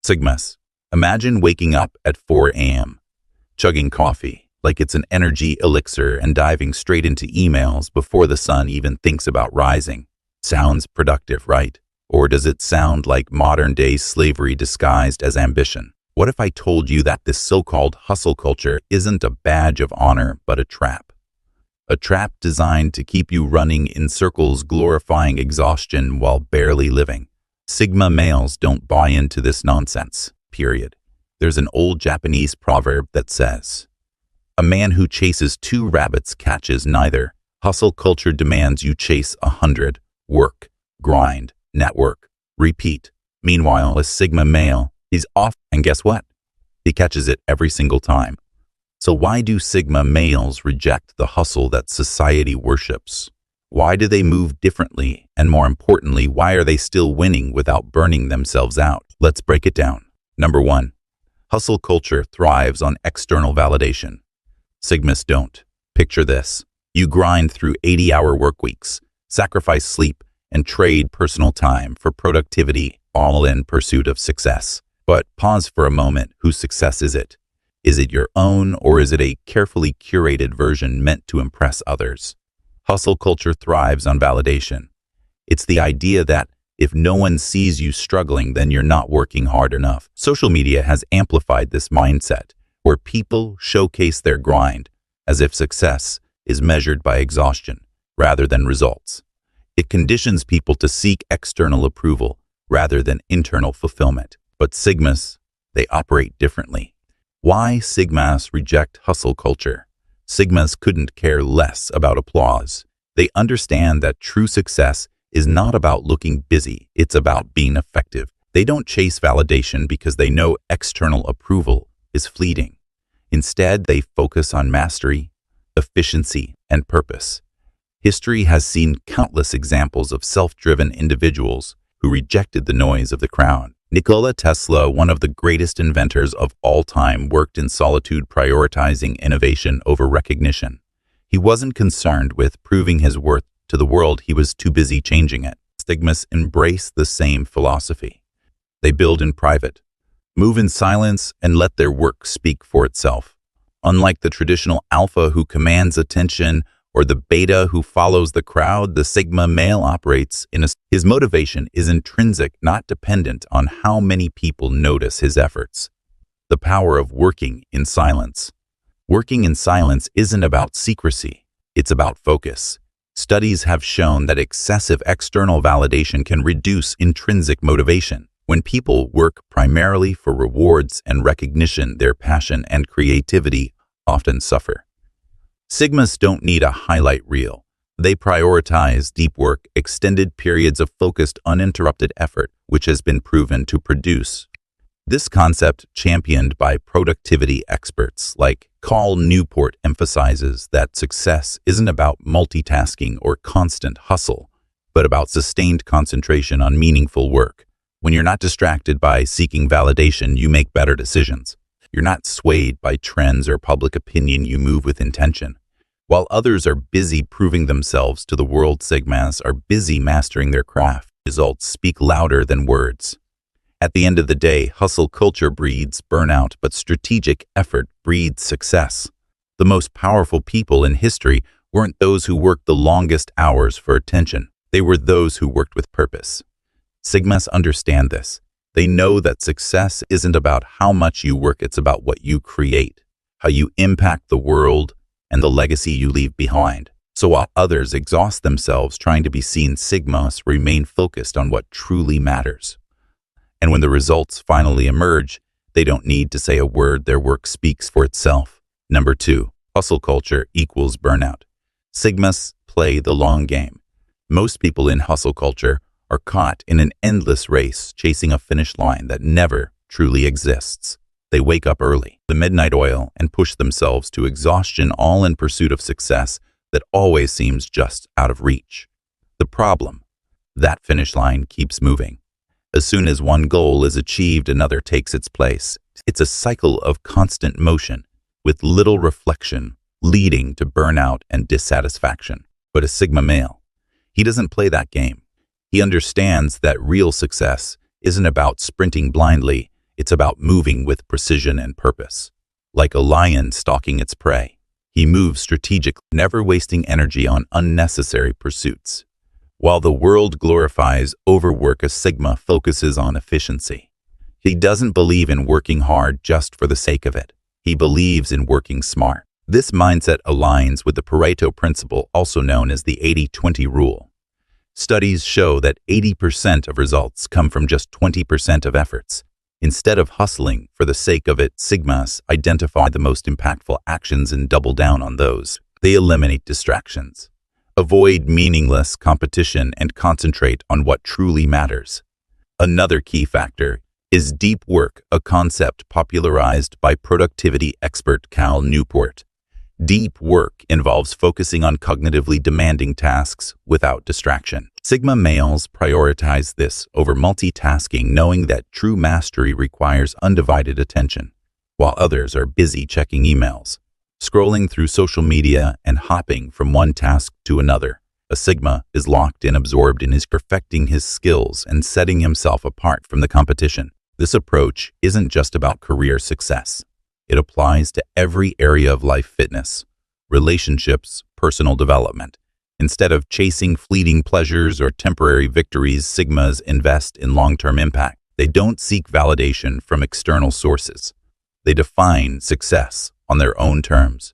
Sigmas. Imagine waking up at 4 a.m., chugging coffee like it's an energy elixir and diving straight into emails before the sun even thinks about rising. Sounds productive, right? Or does it sound like modern-day slavery disguised as ambition? What if I told you that this so-called hustle culture isn't a badge of honor, but a trap? A trap designed to keep you running in circles, glorifying exhaustion while barely living. Sigma males don't buy into this nonsense, period. There's an old Japanese proverb that says, "A man who chases 2 rabbits catches neither." Hustle culture demands you chase 100. Work, grind, network, repeat. Meanwhile, a Sigma male, he's off, and guess what? He catches it every single time. So why do Sigma males reject the hustle that society worships? Why do they move differently? And more importantly, why are they still winning without burning themselves out? Let's break it down. Number 1. Hustle culture thrives on external validation. Sigmas don't. Picture this. You grind through 80-hour work weeks, sacrifice sleep, and trade personal time for productivity, all in pursuit of success. But pause for a moment. Whose success is it? Is it your own, or is it a carefully curated version meant to impress others? Hustle culture thrives on validation. It's the idea that if no one sees you struggling, then you're not working hard enough. Social media has amplified this mindset, where people showcase their grind as if success is measured by exhaustion rather than results. It conditions people to seek external approval rather than internal fulfillment. But Sigmas, they operate differently. Why Sigmas reject hustle culture? Sigmas couldn't care less about applause. They understand that true success is not about looking busy, it's about being effective. They don't chase validation because they know external approval is fleeting. Instead, they focus on mastery, efficiency, and purpose. History has seen countless examples of self-driven individuals who rejected the noise of the crowd. Nikola Tesla, one of the greatest inventors of all time, worked in solitude, prioritizing innovation over recognition. He wasn't concerned with proving his worth to the world, he was too busy changing it. Sigmas embrace the same philosophy. They build in private, move in silence, and let their work speak for itself. Unlike the traditional alpha who commands attention or the beta who follows the crowd, the Sigma male operates his motivation is intrinsic, not dependent on how many people notice his efforts. The power of working in silence. Working in silence isn't about secrecy, it's about focus. Studies have shown that excessive external validation can reduce intrinsic motivation. When people work primarily for rewards and recognition, their passion and creativity often suffer. Sigmas don't need a highlight reel. They prioritize deep work, extended periods of focused, uninterrupted effort, which has been proven to produce. This concept, championed by productivity experts like Cal Newport, emphasizes that success isn't about multitasking or constant hustle, but about sustained concentration on meaningful work. When you're not distracted by seeking validation, you make better decisions. You're not swayed by trends or public opinion, you move with intention. While others are busy proving themselves to the world, Sigmas are busy mastering their craft. Results speak louder than words. At the end of the day, hustle culture breeds burnout, but strategic effort breeds success. The most powerful people in history weren't those who worked the longest hours for attention. They were those who worked with purpose. Sigmas understand this. They know that success isn't about how much you work, it's about what you create, how you impact the world, and the legacy you leave behind. So while others exhaust themselves trying to be seen, Sigmas remain focused on what truly matters. And when the results finally emerge, they don't need to say a word, their work speaks for itself. Number 2, hustle culture equals burnout. Sigmas play the long game. Most people in hustle culture are caught in an endless race, chasing a finish line that never truly exists. They wake up early, the midnight oil, and push themselves to exhaustion, all in pursuit of success that always seems just out of reach. The problem, that finish line keeps moving. As soon as one goal is achieved, another takes its place. It's a cycle of constant motion, with little reflection, leading to burnout and dissatisfaction. But a Sigma male, he doesn't play that game. He understands that real success isn't about sprinting blindly, It's about moving with precision and purpose. Like a lion stalking its prey, he moves strategically, never wasting energy on unnecessary pursuits. While the world glorifies overwork, a Sigma focuses on efficiency. He doesn't believe in working hard just for the sake of it. He believes in working smart. This mindset aligns with the Pareto principle, also known as the 80-20 rule. Studies show that 80% of results come from just 20% of efforts. Instead of hustling for the sake of it, Sigmas identify the most impactful actions and double down on those. They eliminate distractions, avoid meaningless competition, and concentrate on what truly matters. Another key factor is deep work, a concept popularized by productivity expert Cal Newport. Deep work involves focusing on cognitively demanding tasks without distraction. Sigma males prioritize this over multitasking, knowing that true mastery requires undivided attention, while others are busy checking emails, scrolling through social media, and hopping from one task to another. A Sigma is locked in, absorbed in his perfecting his skills and setting himself apart from the competition. This approach isn't just about career success. It applies to every area of life: fitness, relationships, personal development. Instead of chasing fleeting pleasures or temporary victories, Sigmas invest in long-term impact. They don't seek validation from external sources. They define success on their own terms.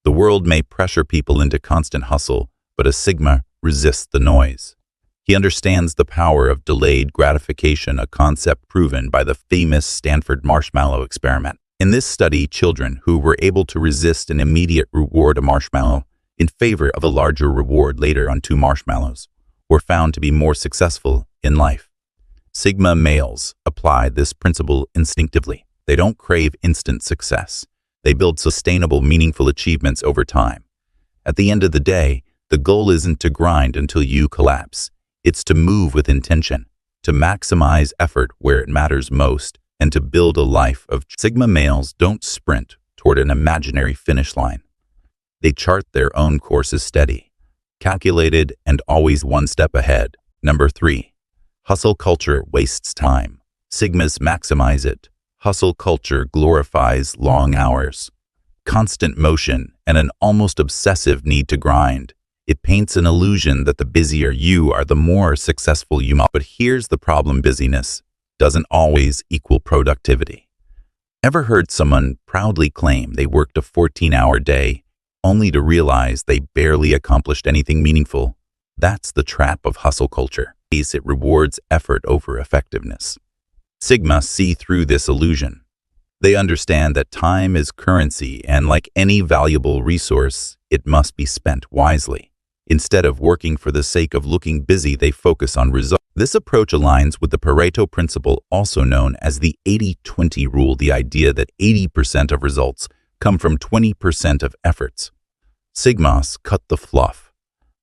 The world may pressure people into constant hustle, but a Sigma resists the noise. He understands the power of delayed gratification, a concept proven by the famous Stanford marshmallow experiment. In this study, children who were able to resist an immediate reward, a marshmallow, in favor of a larger reward later on 2 marshmallows, were found to be more successful in life. Sigma males apply this principle instinctively. They don't crave instant success. They build sustainable, meaningful achievements over time. At the end of the day, the goal isn't to grind until you collapse. It's to move with intention, to maximize effort where it matters most, and to build a life of Sigma males don't sprint toward an imaginary finish line. They chart their own courses, steady, calculated, and always one step ahead. Number 3. Hustle culture wastes time. Sigmas maximize it. Hustle culture glorifies long hours, constant motion, and an almost obsessive need to grind. It paints an illusion that the busier you are, the more successful you must. But here's the problem: busyness doesn't always equal productivity. Ever heard someone proudly claim they worked a 14-hour day, only to realize they barely accomplished anything meaningful? That's the trap of hustle culture. It rewards effort over effectiveness. Sigma see through this illusion. They understand that time is currency, and like any valuable resource, it must be spent wisely. Instead of working for the sake of looking busy, they focus on results. This approach aligns with the Pareto principle, also known as the 80-20 rule, the idea that 80% of results come from 20% of efforts. Sigmas cut the fluff,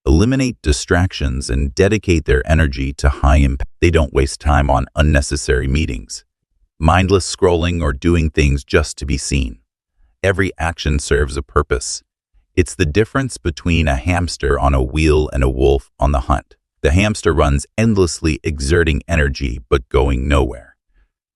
eliminate distractions, and dedicate their energy to high impact. They don't waste time on unnecessary meetings, mindless scrolling, or doing things just to be seen. Every action serves a purpose. It's the difference between a hamster on a wheel and a wolf on the hunt. The hamster runs endlessly, exerting energy but going nowhere.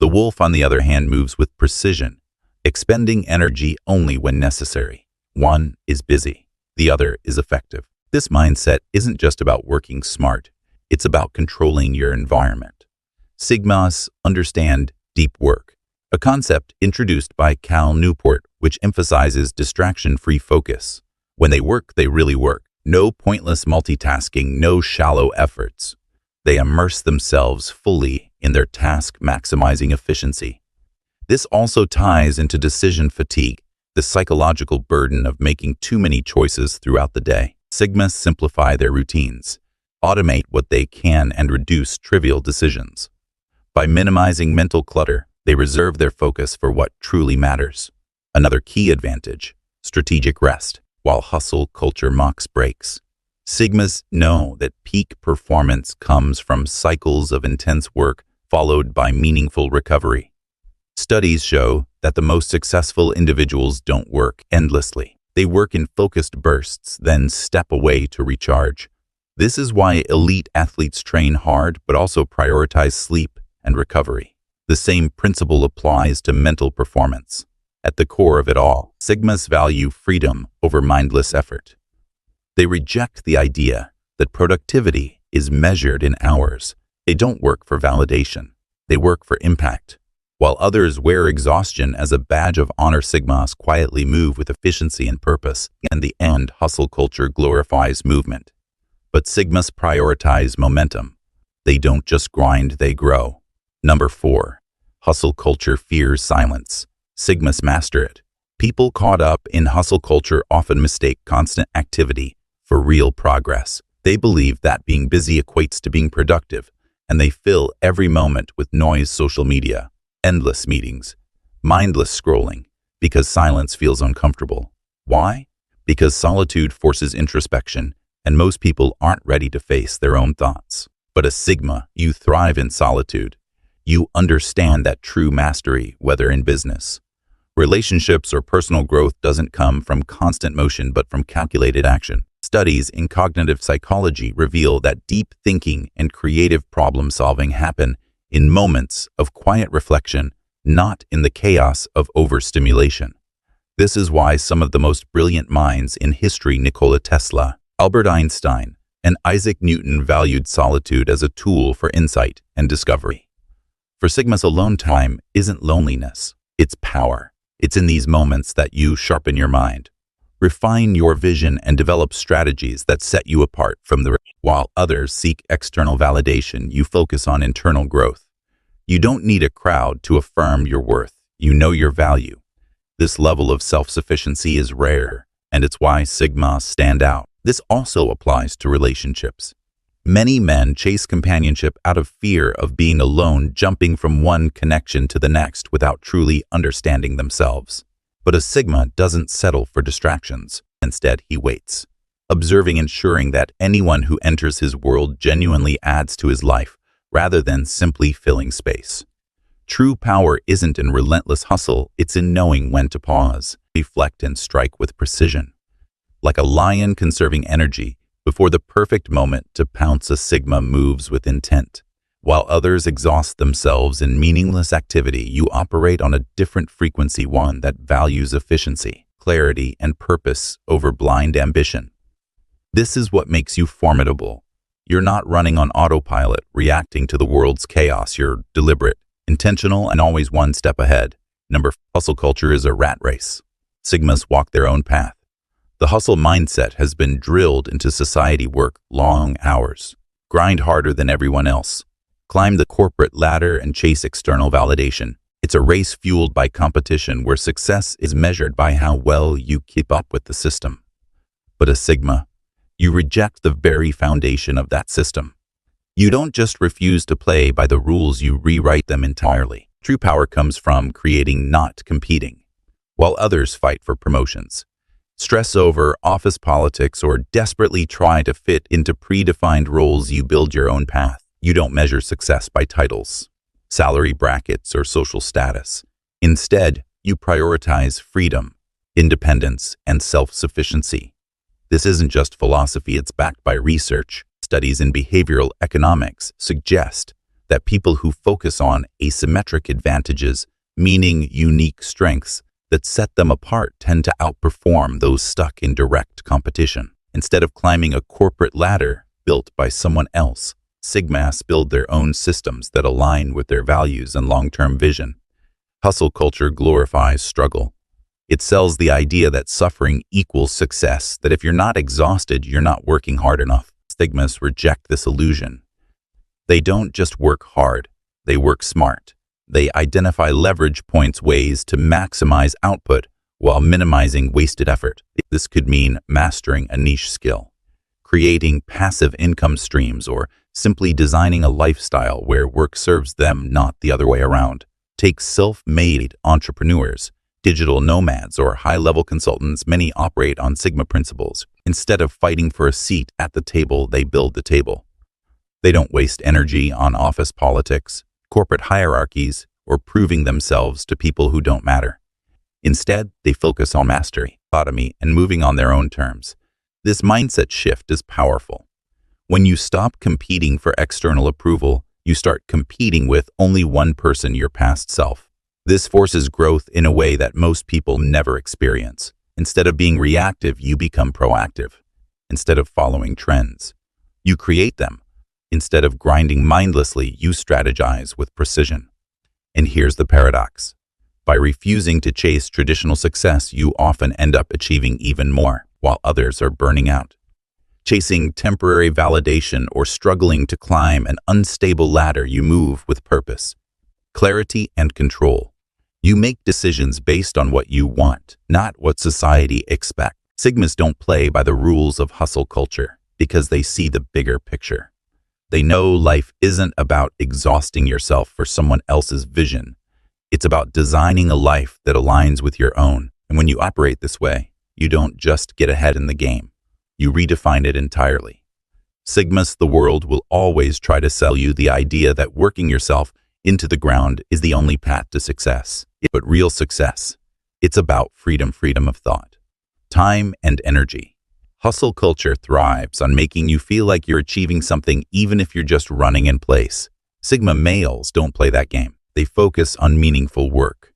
The wolf, on the other hand, moves with precision, expending energy only when necessary. One is busy, the other is effective. This mindset isn't just about working smart, it's about controlling your environment. Sigmas understand deep work, a concept introduced by Cal Newport, which emphasizes distraction-free focus. When they work, they really work. No pointless multitasking, no shallow efforts. They immerse themselves fully in their task, maximizing efficiency. This also ties into decision fatigue, the psychological burden of making too many choices throughout the day. Sigmas simplify their routines, automate what they can, and reduce trivial decisions. By minimizing mental clutter, they reserve their focus for what truly matters. Another key advantage: strategic rest. While hustle culture mocks breaks, Sigmas know that peak performance comes from cycles of intense work followed by meaningful recovery. Studies show that the most successful individuals don't work endlessly. They work in focused bursts, then step away to recharge. This is why elite athletes train hard but also prioritize sleep and recovery. The same principle applies to mental performance. At the core of it all, Sigmas value freedom over mindless effort. They reject the idea that productivity is measured in hours. They don't work for validation. They work for impact. While others wear exhaustion as a badge of honor, Sigmas quietly move with efficiency and purpose. In the end, hustle culture glorifies movement. But Sigmas prioritize momentum. They don't just grind, they grow. Number 4. Hustle culture fears silence. Sigmas master it. People caught up in hustle culture often mistake constant activity for real progress. They believe that being busy equates to being productive, and they fill every moment with noise, social media, endless meetings, mindless scrolling, because silence feels uncomfortable. Why? Because solitude forces introspection, and most people aren't ready to face their own thoughts. But as Sigma, you thrive in solitude. You understand that true mastery, whether in business, relationships, or personal growth, doesn't come from constant motion but from calculated action. Studies in cognitive psychology reveal that deep thinking and creative problem-solving happen in moments of quiet reflection, not in the chaos of overstimulation. This is why some of the most brilliant minds in history, Nikola Tesla, Albert Einstein, and Isaac Newton, valued solitude as a tool for insight and discovery. For Sigmas, alone time isn't loneliness, it's power. It's in these moments that you sharpen your mind, refine your vision, and develop strategies that set you apart from the rest. While others seek external validation, you focus on internal growth. You don't need a crowd to affirm your worth. You know your value. This level of self-sufficiency is rare, and it's why Sigmas stand out. This also applies to relationships. Many men chase companionship out of fear of being alone, jumping from one connection to the next without truly understanding themselves. But a Sigma doesn't settle for distractions. Instead, he waits, observing, ensuring that anyone who enters his world genuinely adds to his life, rather than simply filling space. True power isn't in relentless hustle, it's in knowing when to pause, reflect, and strike with precision. Like a lion conserving energy, before the perfect moment to pounce, a Sigma moves with intent. While others exhaust themselves in meaningless activity, you operate on a different frequency, one that values efficiency, clarity, and purpose over blind ambition. This is what makes you formidable. You're not running on autopilot, reacting to the world's chaos. You're deliberate, intentional, and always one step ahead. Hustle culture is a rat race. Sigmas walk their own path. The hustle mindset has been drilled into society. Work long hours, grind harder than everyone else, climb the corporate ladder, and chase external validation. It's a race fueled by competition where success is measured by how well you keep up with the system. But as Sigma, you reject the very foundation of that system. You don't just refuse to play by the rules, you rewrite them entirely. True power comes from creating, not competing. While others fight for promotions, stress over office politics, or desperately try to fit into predefined roles, you build your own path. You don't measure success by titles, salary brackets, or social status. Instead, you prioritize freedom, independence, and self-sufficiency. This isn't just philosophy, it's backed by research. Studies in behavioral economics suggest that people who focus on asymmetric advantages, meaning unique strengths that set them apart, tend to outperform those stuck in direct competition. Instead of climbing a corporate ladder built by someone else, Sigmas build their own systems that align with their values and long-term vision. Hustle culture glorifies struggle. It sells the idea that suffering equals success, that if you're not exhausted, you're not working hard enough. Sigmas reject this illusion. They don't just work hard, they work smart. They identify leverage points, ways to maximize output while minimizing wasted effort. This could mean mastering a niche skill, creating passive income streams, or simply designing a lifestyle where work serves them, not the other way around. Take self-made entrepreneurs, digital nomads, or high-level consultants. Many operate on Sigma principles. Instead of fighting for a seat at the table, they build the table. They don't waste energy on office politics, corporate hierarchies, or proving themselves to people who don't matter. Instead, they focus on mastery, autonomy, and moving on their own terms. This mindset shift is powerful. When you stop competing for external approval You start competing with only one person, your past self. This forces growth in a way that most people never experience. Instead of being reactive, you become proactive. Instead of following trends, you create them. Instead of grinding mindlessly, you strategize with precision. And here's the paradox. By refusing to chase traditional success, you often end up achieving even more, while others are burning out. Chasing temporary validation or struggling to climb an unstable ladder, you move with purpose, clarity, and control. You make decisions based on what you want, not what society expects. Sigmas don't play by the rules of hustle culture because they see the bigger picture. They know life isn't about exhausting yourself for someone else's vision. It's about designing a life that aligns with your own. And when you operate this way, you don't just get ahead in the game. You redefine it entirely. Sigmas, the world will always try to sell you the idea that working yourself into the ground is the only path to success. But real success, it's about freedom of thought, time, and energy. Hustle culture thrives on making you feel like you're achieving something even if you're just running in place. Sigma males don't play that game. They focus on meaningful work,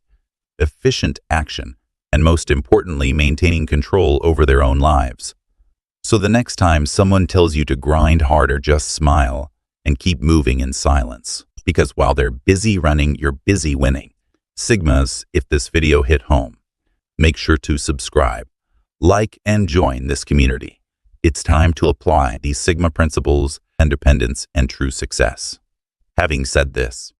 efficient action, and most importantly, maintaining control over their own lives. So the next time someone tells you to grind harder, just smile and keep moving in silence. Because while they're busy running, you're busy winning. Sigmas, if this video hit home, make sure to subscribe, like, and join this community. It's time to apply these Sigma principles, independence, and true success. Having said this,